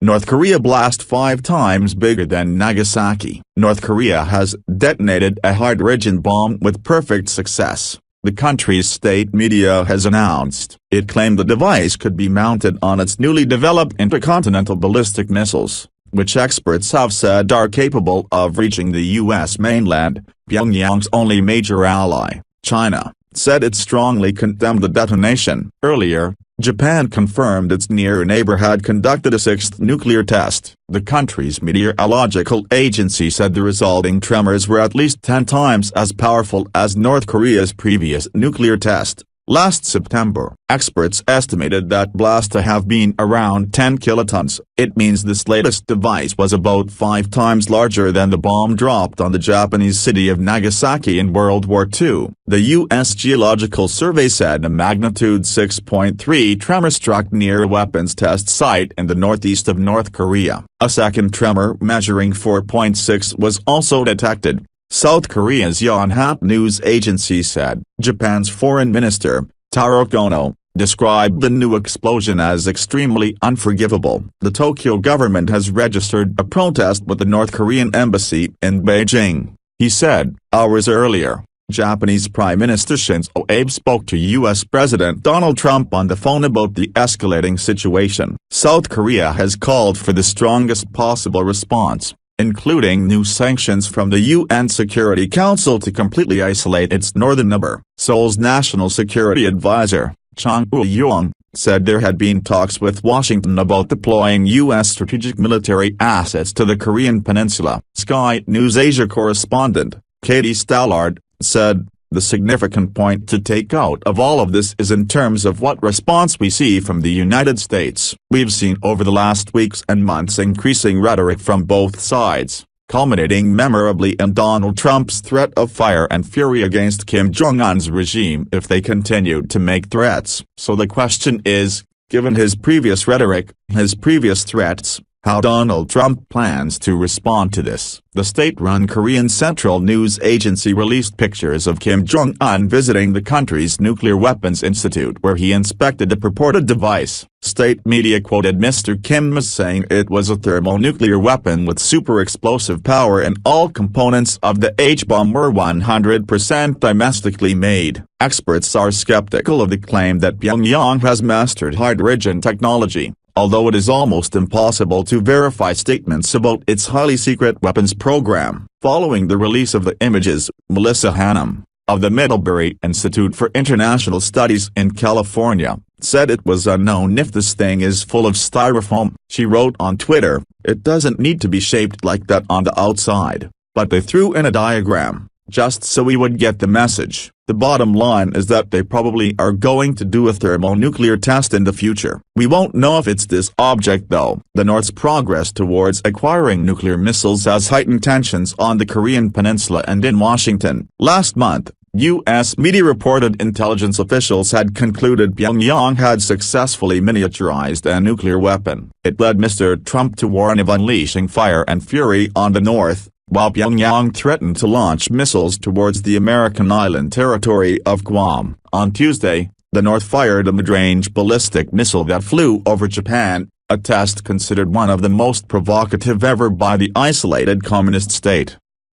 North Korea blast 5 times bigger than Nagasaki. North Korea has detonated a hydrogen bomb with perfect success, the country's state media has announced. It claimed the device could be mounted on its newly developed intercontinental ballistic missiles, which experts have said are capable of reaching the U.S. mainland. Pyongyang's only major ally, China, said it strongly condemned the detonation. Earlier, Japan confirmed its near neighbor had conducted a 6th nuclear test. The country's meteorological agency said the resulting tremors were at least 10 times as powerful as North Korea's previous nuclear test. Last September, experts estimated that blast to have been around 10 kilotons. It means this latest device was about 5 times larger than the bomb dropped on the Japanese city of Nagasaki in World War II. The U.S. Geological Survey said a magnitude 6.3 tremor struck near a weapons test site in the northeast of North Korea. A second tremor measuring 4.6 was also detected, South Korea's Yonhap news agency said. Japan's foreign minister, Taro Kono, described the new explosion as extremely unforgivable. The Tokyo government has registered a protest with the North Korean embassy in Beijing, he said. Hours earlier, Japanese Prime Minister Shinzo Abe spoke to U.S. President Donald Trump on the phone about the escalating situation. South Korea has called for the strongest possible response, including new sanctions from the UN Security Council to completely isolate its northern neighbor. Seoul's National Security Advisor, Chung Eui-yong, said there had been talks with Washington about deploying U.S. strategic military assets to the Korean peninsula. Sky News Asia correspondent, Katie Stallard, said, "The significant point to take out of all of this is in terms of what response we see from the United States. We've seen over the last weeks and months increasing rhetoric from both sides, culminating memorably in Donald Trump's threat of fire and fury against Kim Jong-un's regime if they continued to make threats. So the question is, given his previous rhetoric, his previous threats, how Donald Trump plans to respond to this." The state-run Korean Central News Agency released pictures of Kim Jong-un visiting the country's nuclear weapons institute where he inspected the purported device. State media quoted Mr. Kim as saying it was a thermonuclear weapon with super-explosive power and all components of the H-bomb were 100% domestically made. Experts are skeptical of the claim that Pyongyang has mastered hydrogen technology, although it is almost impossible to verify statements about its highly secret weapons program. Following the release of the images, Melissa Hannum, of the Middlebury Institute for International Studies in California, said it was unknown if this thing is full of styrofoam. She wrote on Twitter, "It doesn't need to be shaped like that on the outside, but they threw in a diagram, just so we would get the message. The bottom line is that they probably are going to do a thermonuclear test in the future. We won't know if it's this object though." The North's progress towards acquiring nuclear missiles has heightened tensions on the Korean peninsula and in Washington. Last month, U.S. media reported intelligence officials had concluded Pyongyang had successfully miniaturized a nuclear weapon. It led Mr. Trump to warn of unleashing fire and fury on the North, while Pyongyang threatened to launch missiles towards the American island territory of Guam. On Tuesday, the North fired a mid-range ballistic missile that flew over Japan, a test considered one of the most provocative ever by the isolated communist state.